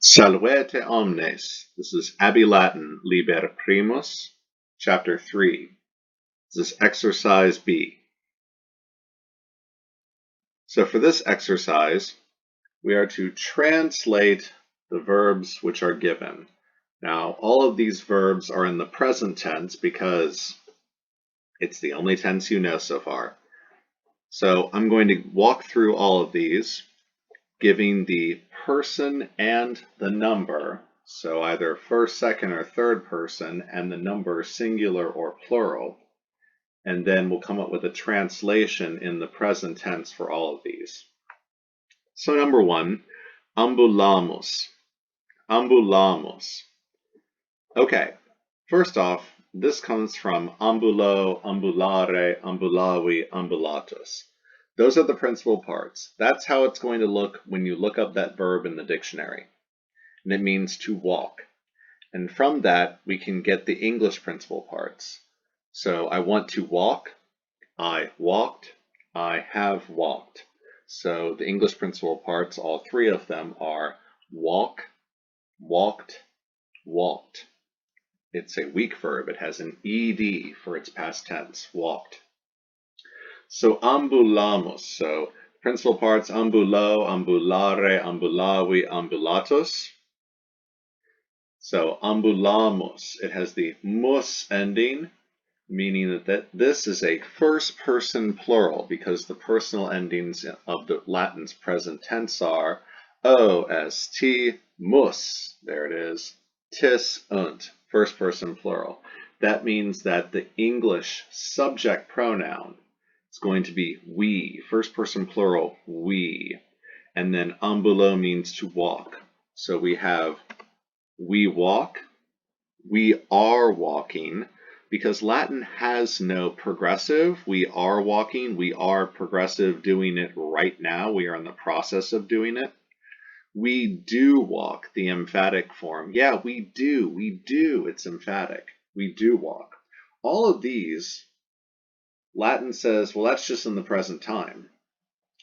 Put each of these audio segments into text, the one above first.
Salvete omnes. This is Abbey Latin, Liber Primus, chapter 3. This is exercise B. So for this exercise, we are to translate the verbs which are given. Now, all of these verbs are in the present tense because it's the only tense you know so far. So I'm going to walk through all of these, giving the person and the number, so either first, second, or third person, and the number singular or plural, and then we'll come up with a translation in the present tense for all of these. So number one, ambulamos. Ambulamos. Okay, first off, this comes from ambulo, ambulare, ambulavi, ambulatus. Those are the principal parts. That's how it's going to look when you look up that verb in the dictionary. And it means to walk. And from that, we can get the English principal parts. So I want to walk, I walked, I have walked. So the English principal parts, all three of them, are walk, walked, walked. It's a weak verb. It has an ed for its past tense, walked. So ambulamos. So principal parts, ambulo, ambulare, ambulavi, ambulatus. So ambulamos, it has the mus ending, meaning that this is a first person plural because the personal endings of the Latin's present tense are ost, mus, there it is, tis, unt, first person plural. That means that the English subject pronoun is going to be we, first person plural, we. And then ambulo means to walk. So we have we walk, we are walking, because Latin has no progressive. We are walking, we are progressive, doing it right now. We are in the process of doing it. We do walk, the emphatic form. Yeah, we do, it's emphatic. We do walk. All of these, Latin says, well, that's just in the present time.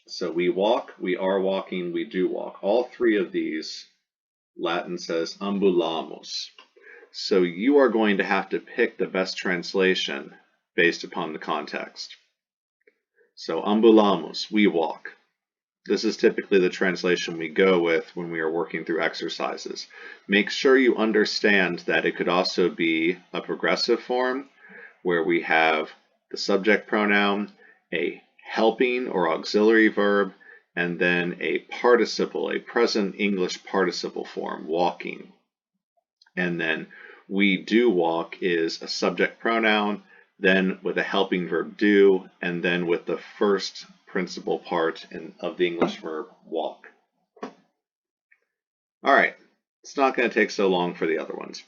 So we walk, we are walking, we do walk. All three of these, Latin says ambulamos. So you are going to have to pick the best translation based upon the context. So ambulamos, we walk. This is typically the translation we go with when we are working through exercises. Make sure you understand that it could also be a progressive form where we have the subject pronoun, a helping or auxiliary verb, and then a participle, a present English participle form, walking. And then we do walk is a subject pronoun, then with a helping verb do, and then with the first principal part of the English verb walk. All right, it's not going to take so long for the other ones.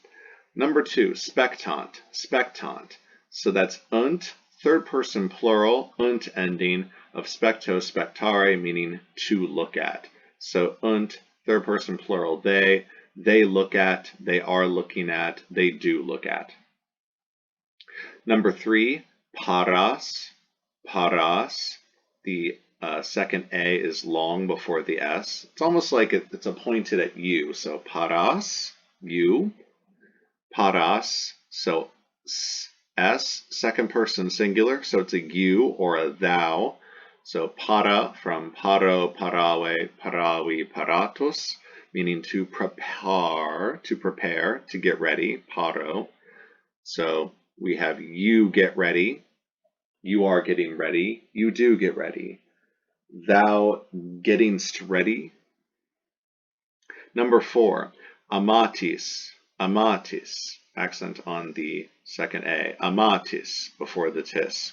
Number two, spectant, spectant. So that's unt, third person plural, unt ending, of specto, spectare, meaning to look at. So unt, third person plural, they look at, they are looking at, they do look at. Number three, paras, paras. The second A is long before the S. It's almost like it's pointed at you. So paras, you, paras, so S, second person singular, so it's a you or a thou. So para from paro, parawe, parawi, paratus, meaning to prepare, to get ready, paro. So we have you get ready, you are getting ready, you do get ready, thou gettingst ready. Number four, amatis, amatis, accent on the second A, amatis before the tis.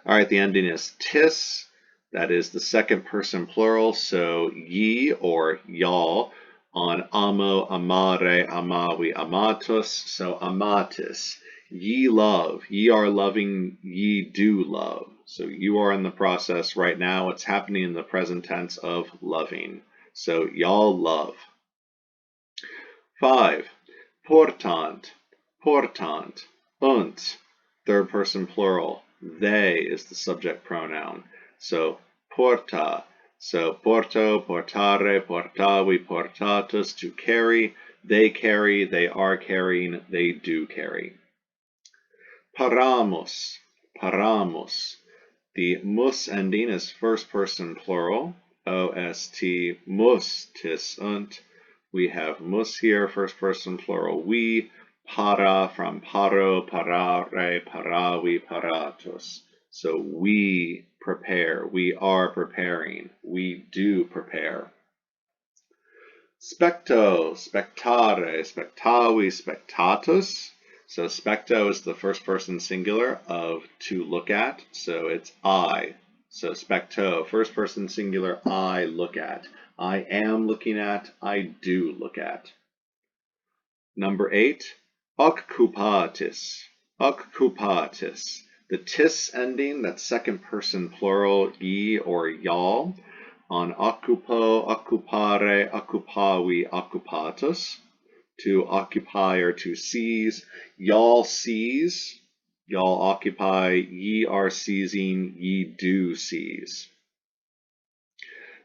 All right, the ending is tis. That is the second person plural, so ye or y'all on amo, amare, amavi, amatus, so amatis. Ye love, ye are loving, ye do love. So you are in the process right now. It's happening in the present tense of loving. So y'all love. Five, portant, portant, unt, third person plural. They is the subject pronoun. So porta, So porto, portare, portavi, portatus, to carry, they are carrying, they do carry. Paramos, paramos. The mus ending is first person plural, ost, mus, tis, unt. We have mus here, first person plural, we, para from paro, parare, paravi, paratus. So we prepare, we are preparing, we do prepare. Specto, spectare, spectavi, spectatus. So specto is the first person singular of to look at, so it's I. So specto, first person singular, I look at. I am looking at, I do look at. Number 8, occupatis, occupatis. The tis ending, that's second person plural, ye or y'all. On occupo, occupare, occupavi, occupatus. To occupy or to seize. Y'all seize, y'all occupy, ye are seizing, ye do seize.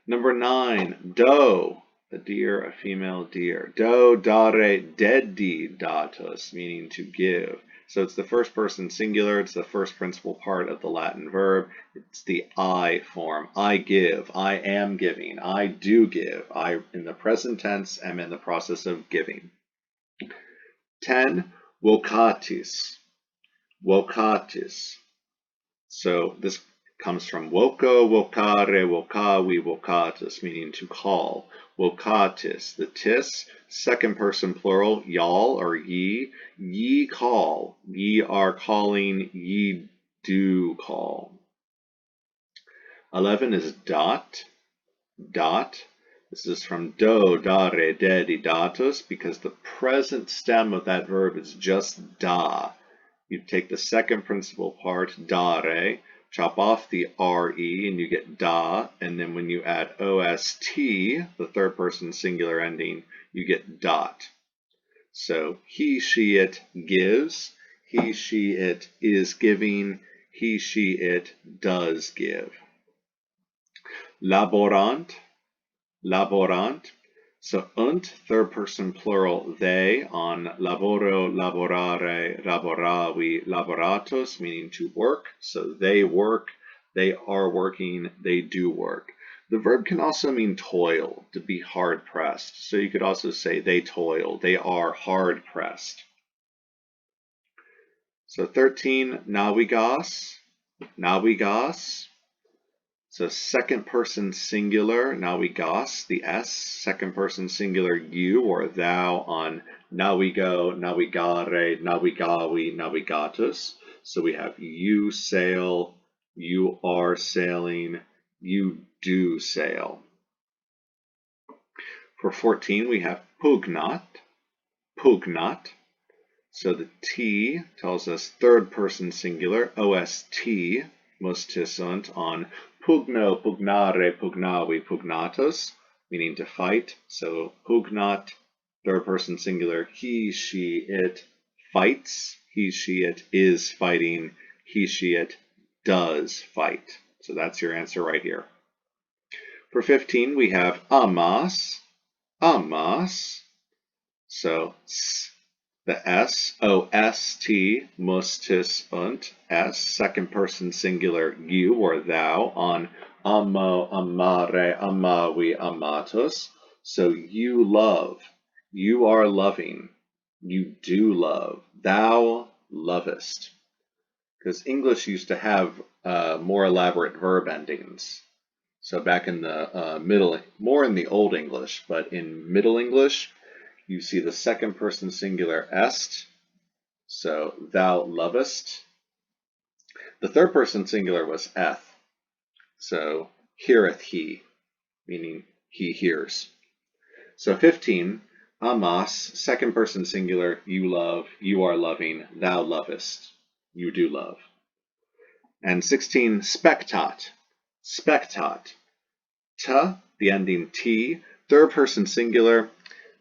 Number 9, do, a deer, a female deer. Do, dare, dedi, datus, meaning to give. So it's the first person singular, it's the first principal part of the Latin verb. It's the I form. I give, I am giving, I do give. I, in the present tense, am in the process of giving. 10, vocatis, vocatis. So this comes from voco, vocare, vocavi, vocatus, meaning to call. Vocatis, the tis, second person plural, y'all or ye. Ye call, ye are calling, ye do call. 11 is dot, dot. This is from do, dare, dedi, datus, because the present stem of that verb is just da. You take the second principal part, dare, chop off the re, and you get da, and then when you add ost, the third person singular ending, you get dot. So he, she, it gives, he, she, it is giving, he, she, it does give. Laborant, laborant. So unt, third person plural, they, on laboro, laborare, laboravi, laboratus, meaning to work. So they work, they are working, they do work. The verb can also mean toil, to be hard pressed. So you could also say they toil, they are hard pressed. So 13, navigas, navigas. So second person singular, navigas, the S, second person singular you or thou on navigo, navigare, navigavi, navigatus. So we have you sail, you are sailing, you do sail. For 14, we have pugnat, pugnat. So the T tells us third person singular, OST, mustisunt, on pugno, pugnare, pugnavi, pugnatus, meaning to fight. So pugnat, third person singular, he, she, it fights. He, she, it is fighting. He, she, it does fight. So that's your answer right here. For 15, we have amas, amas. So the S, O-S-T, mustisunt, S, second person singular, you or thou, on amo, amare, amavi, amatus. So you love, you are loving, you do love, thou lovest. Because English used to have more elaborate verb endings. So back in the more in the Old English, but in Middle English, you see the second person singular est, so thou lovest. The third person singular was eth, so heareth he, meaning he hears. So 15, amas, second person singular, you love, you are loving, thou lovest, you do love. And 16, spectat, spectat. Ta, the ending t, third person singular.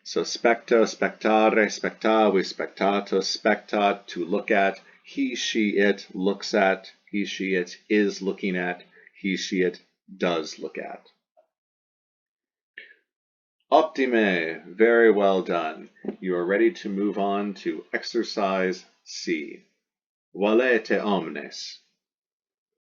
So specto, spectare, spectavi, spectatus, spectat, to look at. He, she, it looks at. He, she, it is looking at. He, she, it does look at. Optime, very well done. You are ready to move on to exercise C. Valete omnes.